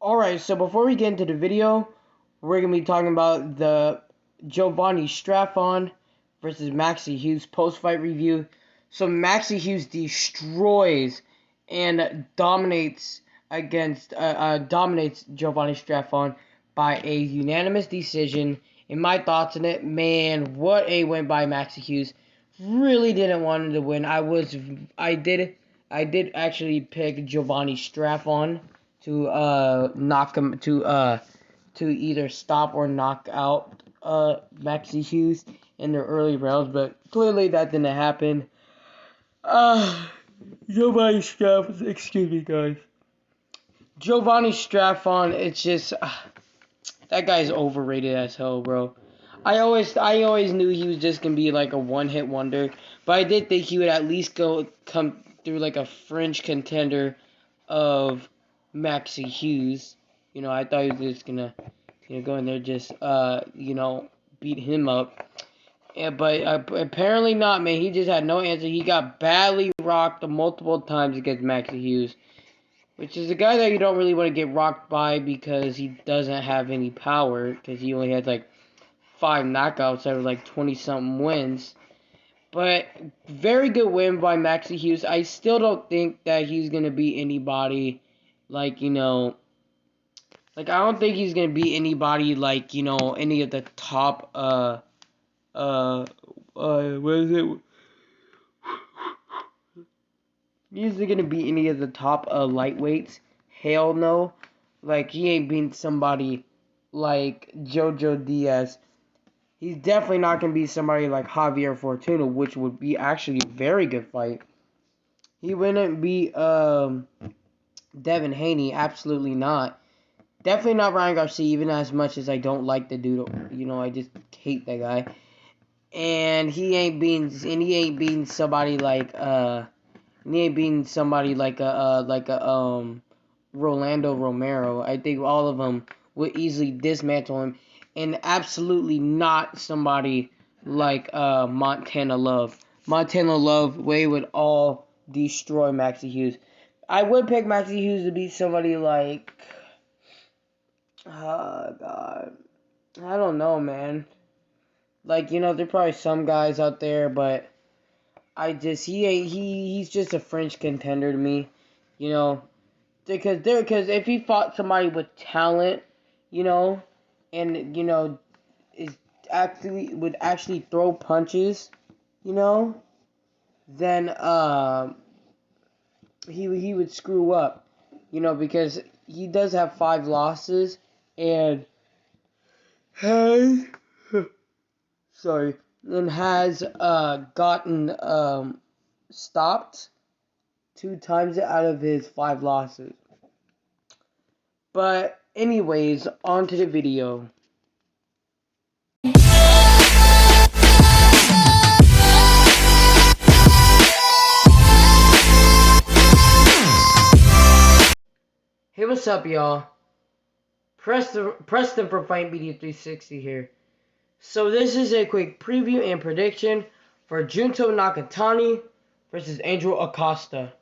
Alright, so before we get into the video, we're going to be talking about the Giovanni Strathon versus Maxie Hughes post-fight review. So Maxie Hughes destroys and dominates Giovanni Strathon by a unanimous decision. In my thoughts on it, man, what a win by Maxie Hughes. Really didn't want him to win. I did actually pick Giovanni Strathon to knock him to either stop or knock out Maxie Hughes in their early rounds, but clearly that didn't happen. Giovanni Strathon, excuse me, guys. Giovanni Strathon, it's just that guy's overrated as hell, bro. I always knew he was just gonna be like a one-hit wonder, but I did think he would at least come through like a fringe contender of Maxie Hughes. I thought he was just gonna go in there just beat him up. Yeah, but apparently not, man. He just had no answer. He got badly rocked multiple times against Maxie Hughes, which is a guy that you don't really want to get rocked by because he doesn't have any power, because he only had like 5 knockouts out of like 20-something wins. But very good win by Maxie Hughes. I still don't think that he's going to beat anybody like, I don't think he's going to beat anybody like, any of the top, what is it? He's going to beat any of the top, lightweights. Hell no. Like, he ain't beating somebody like Jojo Diaz. He's definitely not going to be somebody like Javier Fortuna, which would be actually a very good fight. He wouldn't beat Devin Haney, absolutely not. Definitely not Ryan Garcia, even as much as I don't like the dude. I just hate that guy. And he ain't beating somebody like Rolando Romero. I think all of them would easily dismantle him. And absolutely not somebody like Montana Love. Montana Love, Way would all destroy Maxie Hughes. I would pick Maxie Hughes to beat somebody like... God. I don't know, man. Like, there are probably some guys out there, but he's just a French contender to me, because if he fought somebody with talent, and would actually throw punches, then he would screw up, because he does have 5 losses and has gotten stopped 2 times out of his 5 losses. But anyways, on to the video. Hey, what's up, y'all? Preston for Fight Media 360 here. So this is a quick preview and prediction for Junto Nakatani versus Angel Acosta.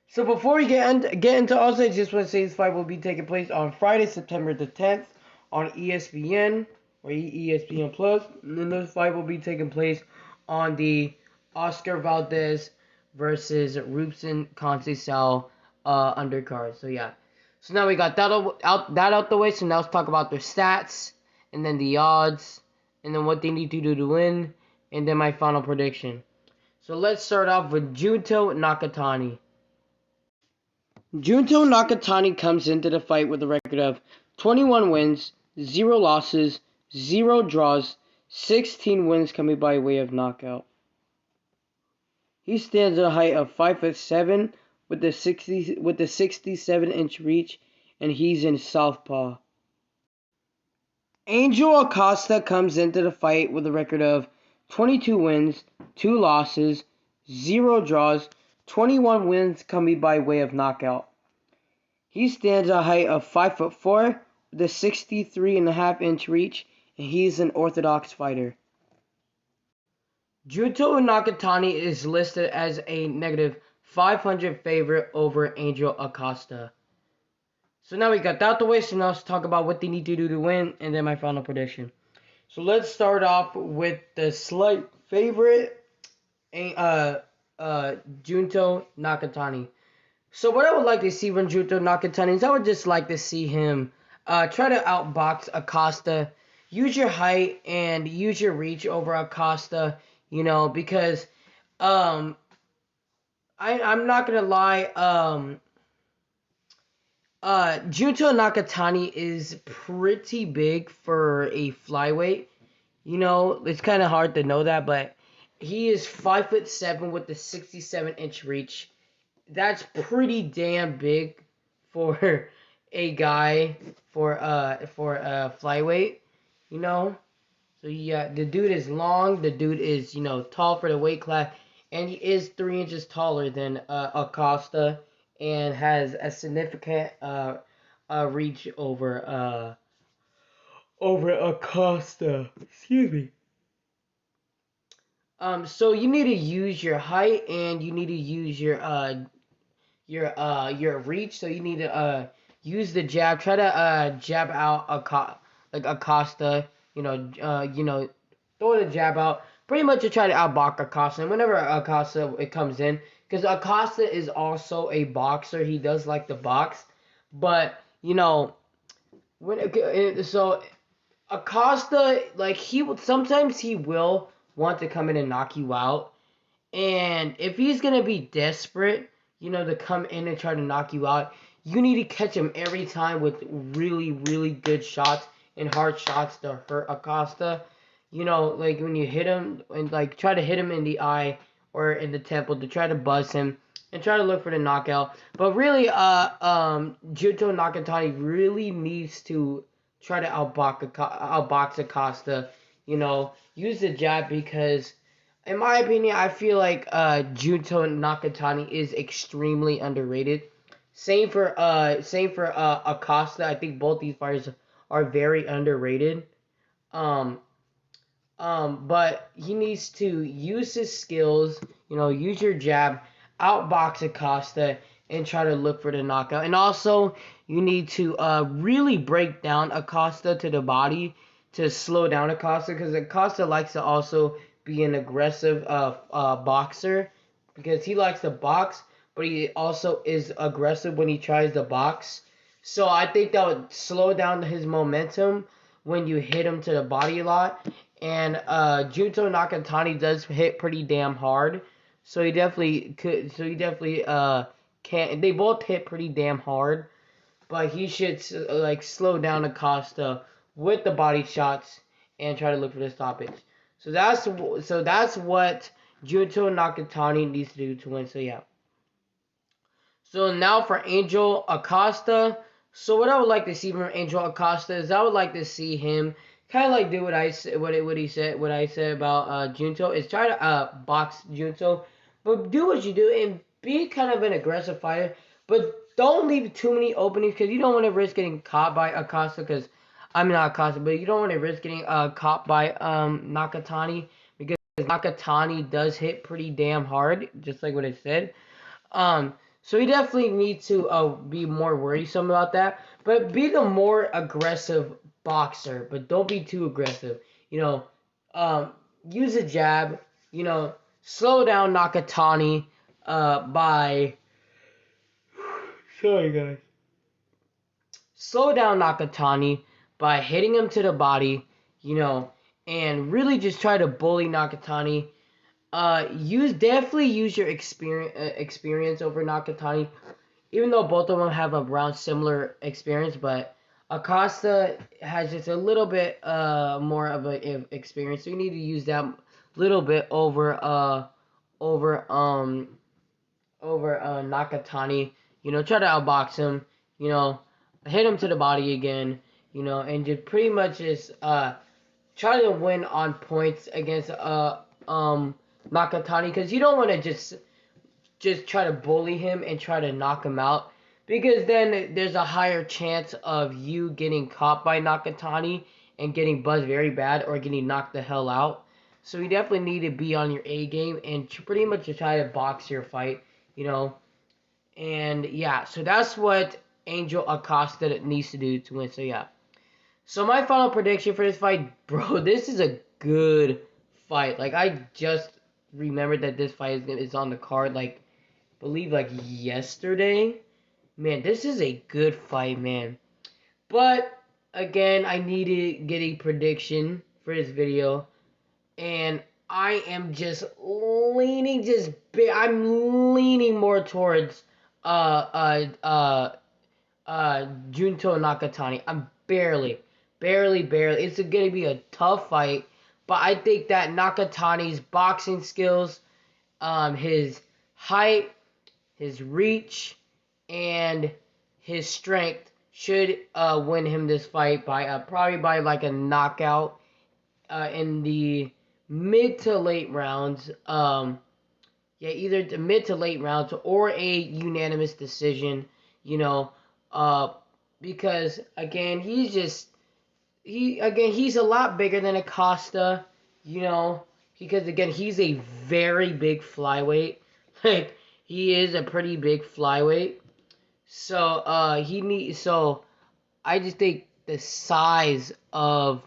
So before we get into all this, I just want to say this fight will be taking place on Friday, September the 10th on ESPN or ESPN Plus. And then this fight will be taking place on the Oscar Valdez versus Rubson Conceição undercard. So yeah. So now we got that out the way. So now let's talk about their stats, and then the odds, and then what they need to do to win, and then my final prediction. So let's start off with Junto Nakatani. Junto Nakatani comes into the fight with a record of 21 wins, 0 losses, 0 draws, 16 wins coming by way of knockout. He stands at a height of 5'7" with a 67-inch reach, and he's in southpaw. Angel Acosta comes into the fight with a record of 22 wins, 2 losses, 0 draws, 21 wins coming by way of knockout. He stands at a height of 5'4" with a 63.5-inch reach, and he's an orthodox fighter. Junto Nakatani is listed as a negative 500 favorite over Angel Acosta. So now we got that out the way, so now let's talk about what they need to do to win, and then my final prediction. So let's start off with the slight favorite, uh, Junto Nakatani. So what I would like to see from Junto Nakatani is I would just like to see him try to outbox Acosta, use your height and use your reach over Acosta, because um, I'm not gonna lie, Junto Nakatani is pretty big for a flyweight. It's kind of hard to know that, but he is 5'7" with the 67-inch reach. That's pretty damn big for a guy for a flyweight, you know. So yeah, the dude is long. The dude is tall for the weight class, and he is 3 inches taller than Acosta, and has a significant reach over Acosta. Excuse me. So you need to use your height, and you need to use your reach. So you need to use the jab. Try to jab out Acosta. Throw the jab out. Pretty much to try to outbox Acosta. And whenever Acosta it comes in, because Acosta is also a boxer. He does like to box, but so Acosta, like, sometimes he will want to come in and knock you out. And if he's gonna be desperate, to come in and try to knock you out, you need to catch him every time with really, really good shots and hard shots to hurt Acosta. Like when you hit him and like try to hit him in the eye or in the temple to try to buzz him and try to look for the knockout. But really, Junto Nakatani really needs to try to outbox Acosta. Use the jab because in my opinion, I feel like Junto Nakatani is extremely underrated. Same for Acosta. I think both these fighters are very underrated. Um, but he needs to use his skills. Use your jab, outbox Acosta, and try to look for the knockout. And also, you need to really break down Acosta to the body to slow down Acosta, because Acosta likes to also be an aggressive boxer, because he likes to box, but he also is aggressive when he tries to box. So I think that would slow down his momentum when you hit him to the body a lot. And Junto Nakatani does hit pretty damn hard, so he definitely could. So he definitely can. They both hit pretty damn hard, but he should like slow down Acosta with the body shots and try to look for the stoppage. So that's what Junto Nakatani needs to do to win. So yeah. So now for Angel Acosta. So what I would like to see from Angel Acosta is I would like to see him kind of like do what I said, what I said about Junto, is try to box Junto, but do what you do and be kind of an aggressive fighter, but don't leave too many openings, because you don't want to risk getting caught by Acosta. Because I'm not Acosta, but you don't want to risk getting caught by Nakatani, because Nakatani does hit pretty damn hard, just like what I said. So you definitely need to be more worrisome about that. But be the more aggressive boxer, but don't be too aggressive. Use a jab. Slow down Nakatani by. Sorry, guys. Slow down Nakatani by hitting him to the body. And really just try to bully Nakatani. Definitely use your experience over Nakatani, even though both of them have around similar experience. But Acosta has just a little bit more of a experience, so you need to use that little bit over Nakatani. Try to outbox him. Hit him to the body again. And just pretty much just try to win on points against Nakatani, because you don't want to just try to bully him and try to knock him out, because then there's a higher chance of you getting caught by Nakatani and getting buzzed very bad or getting knocked the hell out. So you definitely need to be on your A game and pretty much try to box your fight. And yeah, so that's what Angel Acosta that needs to do to win. So yeah. So my final prediction for this fight, bro, this is a good fight. Like I just remembered that this fight is on the card. Like believe like yesterday. Man, this is a good fight, man. But again, I need to get a prediction for this video, and I am just leaning I'm leaning more towards Junto Nakatani. I'm barely. It's gonna be a tough fight, but I think that Nakatani's boxing skills, his height, his reach, and his strength should win him this fight by probably by like a knockout in the mid to late rounds. Yeah, either the mid to late rounds or a unanimous decision. You know, uh, because again he's a lot bigger than Acosta. You know, because again he's a very big flyweight. Like he is a pretty big flyweight. So I just think the size of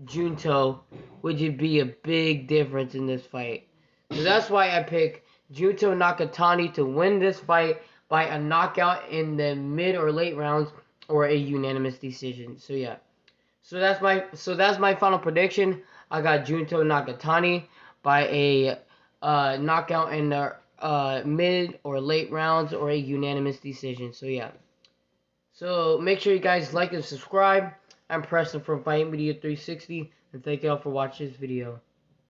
Junto would just be a big difference in this fight. So that's why I pick Junto Nakatani to win this fight by a knockout in the mid or late rounds or a unanimous decision. So yeah. So that's my final prediction. I got Junto Nakatani by a knockout in the mid or late rounds or a unanimous decision. So yeah. So make sure you guys like and subscribe. I'm Preston from Fight Media 360, and thank y'all for watching this video.